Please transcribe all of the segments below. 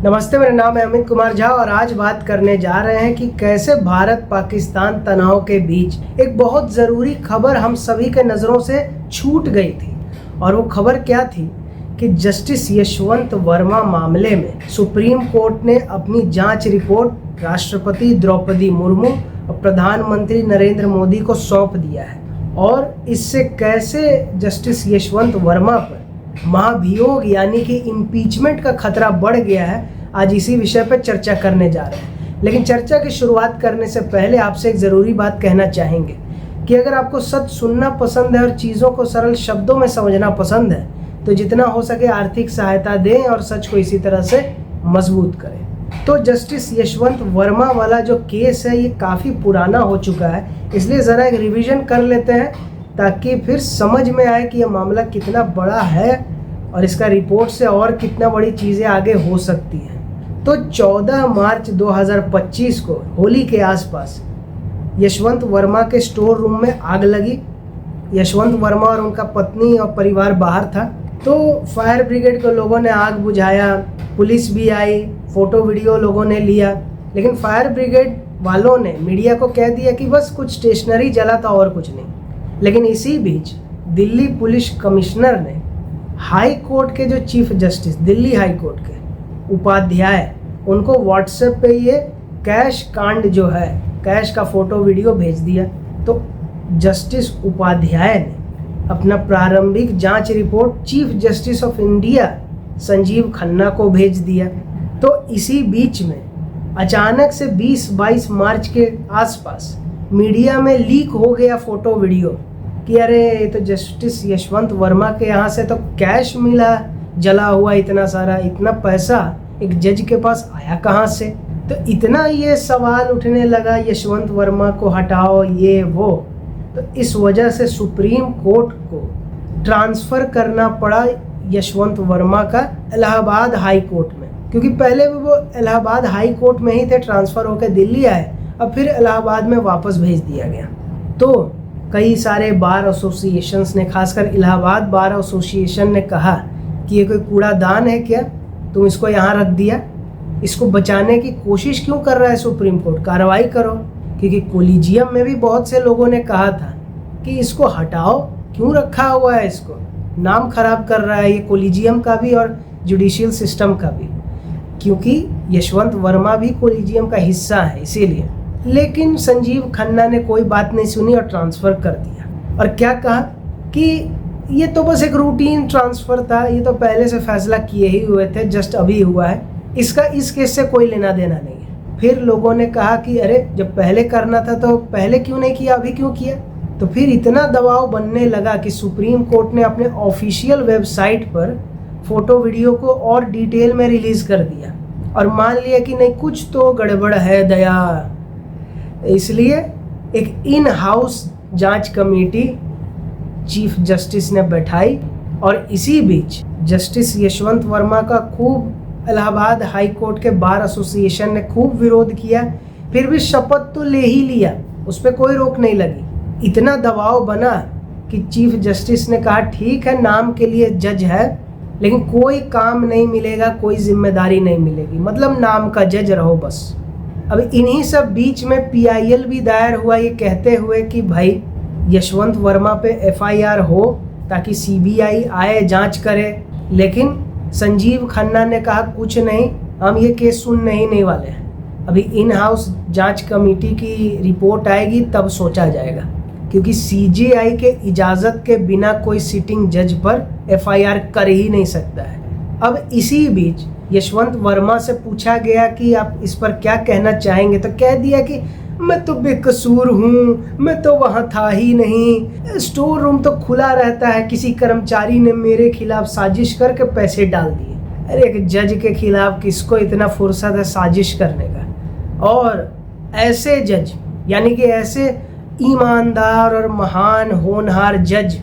नमस्ते, मेरा नाम है अमित कुमार झा और आज बात करने जा रहे हैं कि कैसे भारत पाकिस्तान तनाव के बीच एक बहुत ज़रूरी खबर हम सभी के नज़रों से छूट गई थी। और वो खबर क्या थी कि जस्टिस यशवंत वर्मा मामले में सुप्रीम कोर्ट ने अपनी जांच रिपोर्ट राष्ट्रपति द्रौपदी मुर्मू और प्रधानमंत्री नरेंद्र मोदी को सौंप दिया है। और इससे कैसे जस्टिस यशवंत वर्मा पर महाभियोग यानी कि इम्पीचमेंट का खतरा बढ़ गया है, आज इसी विषय पर चर्चा करने जा रहे हैं। लेकिन चर्चा की शुरुआत करने से पहले आपसे एक ज़रूरी बात कहना चाहेंगे कि अगर आपको सच सुनना पसंद है और चीज़ों को सरल शब्दों में समझना पसंद है तो जितना हो सके आर्थिक सहायता दें और सच को इसी तरह से मजबूत करें। तो जस्टिस यशवंत वर्मा वाला जो केस है ये काफ़ी पुराना हो चुका है, इसलिए ज़रा एक रिवीजन कर लेते हैं ताकि फिर समझ में आए कि यह मामला कितना बड़ा है और इसका रिपोर्ट से और कितना बड़ी चीज़ें आगे हो सकती हैं। तो 14 मार्च 2025 को होली के आसपास यशवंत वर्मा के स्टोर रूम में आग लगी। यशवंत वर्मा और उनका पत्नी और परिवार बाहर था, तो फायर ब्रिगेड के लोगों ने आग बुझाया, पुलिस भी आई, फ़ोटो वीडियो लोगों ने लिया। लेकिन फायर ब्रिगेड वालों ने मीडिया को कह दिया कि बस कुछ स्टेशनरी जला था और कुछ नहीं। लेकिन इसी बीच दिल्ली पुलिस कमिश्नर ने हाई कोर्ट के जो chief justice Delhi high court के उपाध्याय उनको व्हाट्सएप पे ये कैश कांड जो है, कैश का फ़ोटो वीडियो भेज दिया। तो जस्टिस उपाध्याय ने अपना प्रारंभिक जांच report chief justice of India Sanjeev Khanna को भेज दिया। तो इसी बीच में अचानक से 20-22 मार्च के आसपास मीडिया में लीक हो गया फ़ोटो वीडियो कि अरे ये तो जस्टिस यशवंत वर्मा के यहाँ से तो कैश मिला जला हुआ इतना सारा, इतना पैसा एक जज के पास आया कहाँ से। तो इतना ये सवाल उठने लगा यशवंत वर्मा को हटाओ ये वो। तो इस वजह से सुप्रीम कोर्ट को ट्रांसफ़र करना पड़ा यशवंत वर्मा का इलाहाबाद हाई कोर्ट में, क्योंकि पहले भी वो इलाहाबाद हाई कोर्ट में ही थे, ट्रांसफ़र होकर दिल्ली आए, अब फिर इलाहाबाद में वापस भेज दिया गया। तो कई सारे बार एसोसिएशंस ने, खासकर इलाहाबाद बार एसोसिएशन ने कहा कि ये कोई कूड़ादान है क्या, तुम इसको यहाँ रख दिया, इसको बचाने की कोशिश क्यों कर रहा है सुप्रीम कोर्ट, कार्रवाई करो। क्योंकि कोलिजियम में भी बहुत से लोगों ने कहा था कि इसको हटाओ, क्यों रखा हुआ है, इसको नाम खराब कर रहा है ये कोलिजियम का भी और जुडिशियल सिस्टम का भी, क्योंकि यशवंत वर्मा भी कोलिजियम का हिस्सा है इसीलिए। लेकिन संजीव खन्ना ने कोई बात नहीं सुनी और ट्रांसफ़र कर दिया। और क्या कहा कि ये तो बस एक रूटीन ट्रांसफ़र था, ये तो पहले से फैसला किए ही हुए थे, जस्ट अभी हुआ है, इसका इस केस से कोई लेना देना नहीं है। फिर लोगों ने कहा कि अरे जब पहले करना था तो पहले क्यों नहीं किया, अभी क्यों किया। तो फिर इतना दबाव बनने लगा कि सुप्रीम कोर्ट ने अपने ऑफिशियल वेबसाइट पर फ़ोटो वीडियो को और डिटेल में रिलीज़ कर दिया और मान लिया कि नहीं कुछ तो गड़बड़ है दया। इसलिए एक इन हाउस जांच कमेटी चीफ जस्टिस ने बैठाई और इसी बीच जस्टिस यशवंत वर्मा का खूब इलाहाबाद हाई कोर्ट के बार एसोसिएशन ने खूब विरोध किया, फिर भी शपथ तो ले ही लिया, उस पर कोई रोक नहीं लगी। इतना दबाव बना कि चीफ जस्टिस ने कहा ठीक है नाम के लिए जज है लेकिन कोई काम नहीं मिलेगा, कोई जिम्मेदारी नहीं मिलेगी, मतलब नाम का जज रहो बस। अब इन्हीं सब बीच में PIL भी दायर हुआ ये कहते हुए कि भाई यशवंत वर्मा पे FIR हो ताकि CBI आए जांच करे। लेकिन संजीव खन्ना ने कहा कुछ नहीं, हम ये केस सुनने ही नहीं वाले हैं, अभी इन हाउस जांच कमेटी की रिपोर्ट आएगी तब सोचा जाएगा, क्योंकि CJI के इजाज़त के बिना कोई सिटिंग जज पर FIR कर ही नहीं सकता है। अब इसी बीच यशवंत वर्मा से पूछा गया कि आप इस पर क्या कहना चाहेंगे, तो कह दिया कि मैं तो बेकसूर हूँ, मैं तो वहाँ था ही नहीं, स्टोर रूम तो खुला रहता है, किसी कर्मचारी ने मेरे खिलाफ साजिश करके पैसे डाल दिए। अरे एक जज के खिलाफ किसको इतना फुर्सत है साजिश करने का। और ऐसे जज यानी कि ऐसे ईमानदार और महान होनहार जज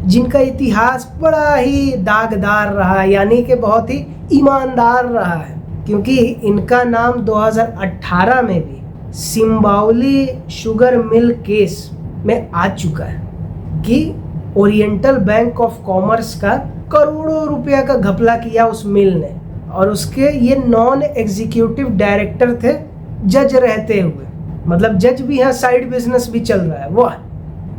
जिनका इतिहास बड़ा ही दागदार रहा है, यानी कि बहुत ही ईमानदार रहा है, क्योंकि इनका नाम 2018 में भी सिम्बावली शुगर मिल केस में आ चुका है कि ओरिएंटल बैंक ऑफ कॉमर्स का करोड़ों रुपया का घपला किया उस मिल ने और उसके ये नॉन एग्जीक्यूटिव डायरेक्टर थे जज रहते हुए, मतलब जज भी है, साइड बिजनेस भी चल रहा है वो।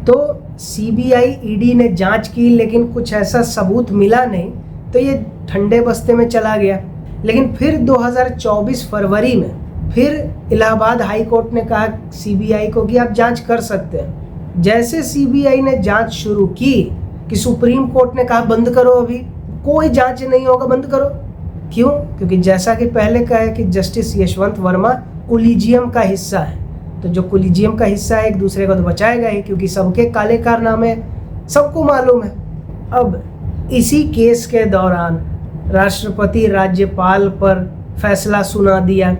तो सीबीआई ईडी ने जांच की लेकिन कुछ ऐसा सबूत मिला नहीं, तो ये ठंडे बस्ते में चला गया। लेकिन फिर 2024 फरवरी में फिर इलाहाबाद हाई कोर्ट ने कहा सीबीआई को कि आप जांच कर सकते हैं। जैसे सीबीआई ने जांच शुरू की कि सुप्रीम कोर्ट ने कहा बंद करो, अभी कोई जांच नहीं होगा, बंद करो। क्यों? क्योंकि जैसा कि पहले कहा है कि जस्टिस यशवंत वर्मा कोलिजियम का हिस्सा है, तो जो कोलिजियम का हिस्सा है एक दूसरे को तो बचाएगा ही, क्योंकि सबके काले कारनामे सबको मालूम है। अब इसी केस के दौरान राष्ट्रपति राज्यपाल पर फैसला सुना दिया,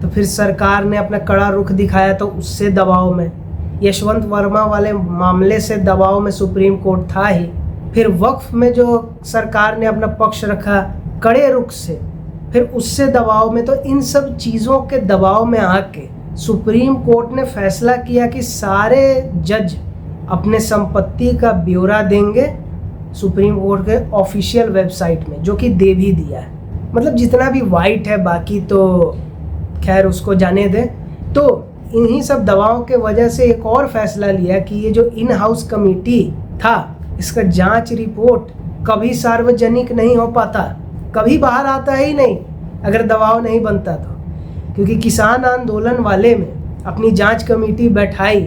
तो फिर सरकार ने अपना कड़ा रुख दिखाया, तो उससे दबाव में यशवंत वर्मा वाले मामले से दबाव में सुप्रीम कोर्ट था ही। फिर वक्फ में जो सरकार ने अपना पक्ष रखा कड़े रुख से, फिर उससे दबाव में, तो इन सब चीज़ों के दबाव में आके सुप्रीम कोर्ट ने फैसला किया कि सारे जज अपने संपत्ति का ब्यौरा देंगे सुप्रीम कोर्ट के ऑफिशियल वेबसाइट में, जो कि दे भी दिया है। मतलब जितना भी वाइट है, बाकी तो खैर उसको जाने दें। तो इन्हीं सब दबावों के वजह से एक और फैसला लिया कि ये जो इन हाउस कमेटी था, इसका जांच रिपोर्ट कभी सार्वजनिक नहीं हो पाता, कभी बाहर आता ही नहीं अगर दबाव नहीं बनता तो। क्योंकि किसान आंदोलन वाले में अपनी जांच कमेटी बैठाई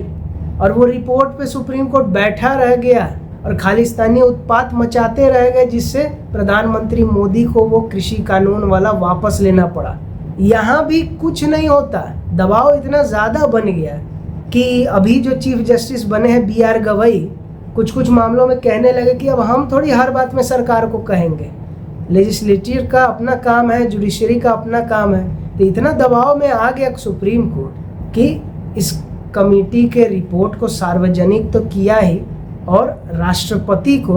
और वो रिपोर्ट पे सुप्रीम कोर्ट बैठा रह गया और खालिस्तानी उत्पात मचाते रह गए, जिससे प्रधानमंत्री मोदी को वो कृषि कानून वाला वापस लेना पड़ा। यहाँ भी कुछ नहीं होता, दबाव इतना ज़्यादा बन गया कि अभी जो चीफ जस्टिस बने हैं BR गवई, कुछ मामलों में कहने लगे कि अब हम थोड़ी हर बात में सरकार को कहेंगे, लेजिस्लेटिव का अपना काम है, जुडिशरी का अपना काम है। तो इतना दबाव में आ गया सुप्रीम कोर्ट कि इस कमेटी के रिपोर्ट को सार्वजनिक तो किया ही, और राष्ट्रपति को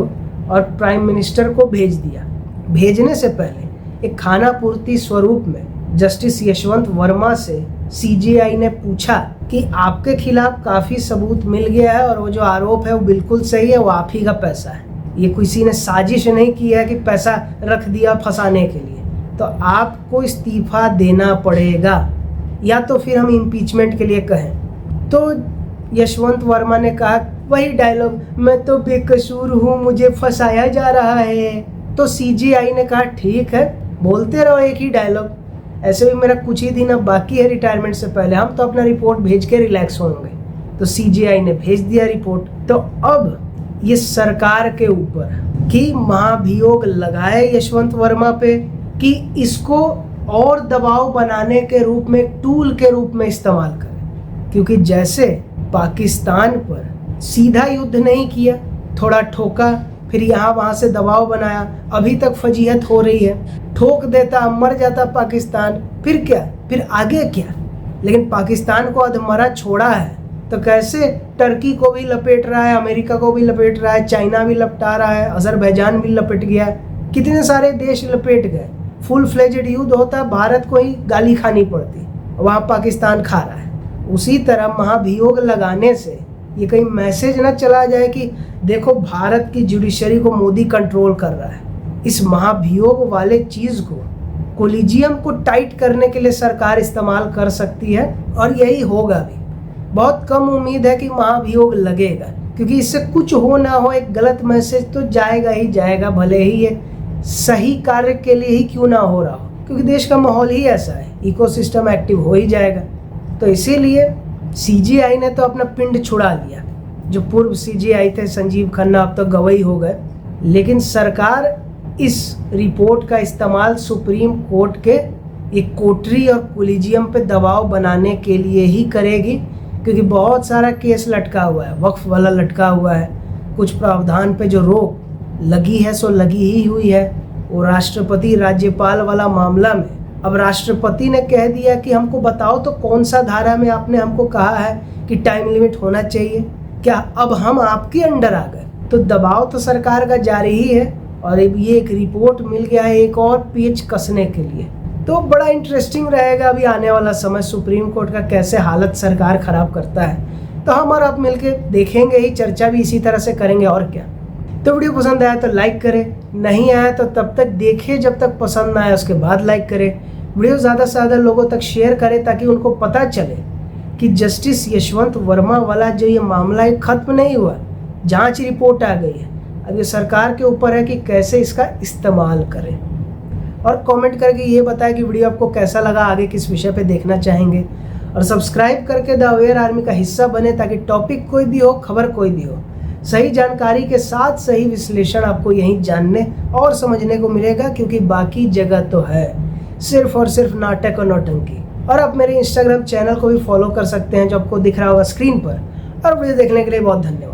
और प्राइम मिनिस्टर को भेज दिया। भेजने से पहले एक खाना पूर्ति स्वरूप में जस्टिस यशवंत वर्मा से सीजेआई ने पूछा कि आपके खिलाफ काफ़ी सबूत मिल गया है और वो जो आरोप है वो बिल्कुल सही है, वो आप ही का पैसा है, ये किसी ने साजिश नहीं की है कि पैसा रख दिया फंसाने के लिए, तो आपको इस्तीफा देना पड़ेगा या तो फिर हम इम्पीचमेंट के लिए कहें। तो यशवंत वर्मा ने कहा वही डायलॉग, मैं तो बेकसूर हूँ, मुझे फंसाया जा रहा है। तो सीजेआई ने कहा ठीक है, बोलते रहो एक ही डायलॉग, ऐसे भी मेरा कुछ ही दिन अब बाकी है रिटायरमेंट से पहले, हम तो अपना रिपोर्ट भेज के रिलैक्स होंगे। तो सीजेआई ने भेज दिया रिपोर्ट। तो अब ये सरकार के ऊपर कि महाभियोग लगाए यशवंत वर्मा पे कि इसको और दबाव बनाने के रूप में, टूल के रूप में इस्तेमाल करें। क्योंकि जैसे पाकिस्तान पर सीधा युद्ध नहीं किया, थोड़ा ठोका, फिर यहाँ वहाँ से दबाव बनाया, अभी तक फजीहत हो रही है, ठोक देता, मर जाता पाकिस्तान, फिर क्या, फिर आगे क्या। लेकिन पाकिस्तान को अधमरा छोड़ा है तो कैसे टर्की को भी लपेट रहा है, अमेरिका को भी लपेट रहा है, चाइना भी लपटा रहा है, अजरबैजान भी लपेट गया, कितने सारे देश लपेट गए। फुल फ्लेजेड युद्ध होता, भारत को ही गाली खानी पड़ती, वहाँ पाकिस्तान खा रहा है। उसी तरह महाभियोग लगाने से ये कहीं मैसेज ना चला जाए कि देखो भारत की जुडिशरी को मोदी कंट्रोल कर रहा है। इस महाभियोग वाले चीज़ को, कोलिजियम को टाइट करने के लिए सरकार इस्तेमाल कर सकती है, और यही होगा भी। बहुत कम उम्मीद है कि महाभियोग लगेगा, क्योंकि इससे कुछ हो ना हो एक गलत मैसेज तो जाएगा ही जाएगा, भले ही ये सही कार्य के लिए ही क्यों ना हो रहा हो, क्योंकि देश का माहौल ही ऐसा है, इकोसिस्टम एक्टिव हो ही जाएगा। तो इसीलिए सीजेआई ने तो अपना पिंड छुड़ा लिया। जो पूर्व सीजेआई थे संजीव खन्ना, अब तो गवई हो गए। लेकिन सरकार इस रिपोर्ट का इस्तेमाल सुप्रीम कोर्ट के एक कोटरी और कोलिजियम पे दबाव बनाने के लिए ही करेगी, क्योंकि बहुत सारा केस लटका हुआ है, वक्फ वाला लटका हुआ है, कुछ प्रावधान पे जो रोक लगी है सो लगी ही हुई है। वो राष्ट्रपति राज्यपाल वाला मामला में अब राष्ट्रपति ने कह दिया कि हमको बताओ तो कौन सा धारा में आपने हमको कहा है कि टाइम लिमिट होना चाहिए, क्या अब हम आपके अंडर आ गए। तो दबाव तो सरकार का जारी ही है, और ये एक रिपोर्ट मिल गया है एक और पेच कसने के लिए। तो बड़ा इंटरेस्टिंग रहेगा अभी आने वाला समय, सुप्रीम कोर्ट का कैसे हालत सरकार खराब करता है। तो हम और आप मिलके देखेंगे ही, चर्चा भी इसी तरह से करेंगे और क्या। तो वीडियो पसंद आया तो लाइक करें, नहीं आया तो तब तक देखिए, जब तक पसंद ना आए उसके बाद लाइक करें। वीडियो ज़्यादा से ज़्यादा लोगों तक शेयर करें ताकि उनको पता चले कि जस्टिस यशवंत वर्मा वाला जो ये मामला है ख़त्म नहीं हुआ, जांच रिपोर्ट आ गई है। अब ये सरकार के ऊपर है कि कैसे इसका इस्तेमाल करें। और कमेंट करके ये बताएं कि वीडियो आपको कैसा लगा, आगे किस विषय पे देखना चाहेंगे। और सब्सक्राइब करके द अवेयर आर्मी का हिस्सा बने ताकि टॉपिक कोई भी हो, खबर कोई भी हो, सही जानकारी के साथ सही विश्लेषण आपको यहीं जानने और समझने को मिलेगा, क्योंकि बाकी जगह तो है सिर्फ और सिर्फ नाटक और नौटंकी। और आप मेरे इंस्टाग्राम चैनल को भी फॉलो कर सकते हैं जो आपको दिख रहा होगा स्क्रीन पर। और वीडियो देखने के लिए बहुत धन्यवाद।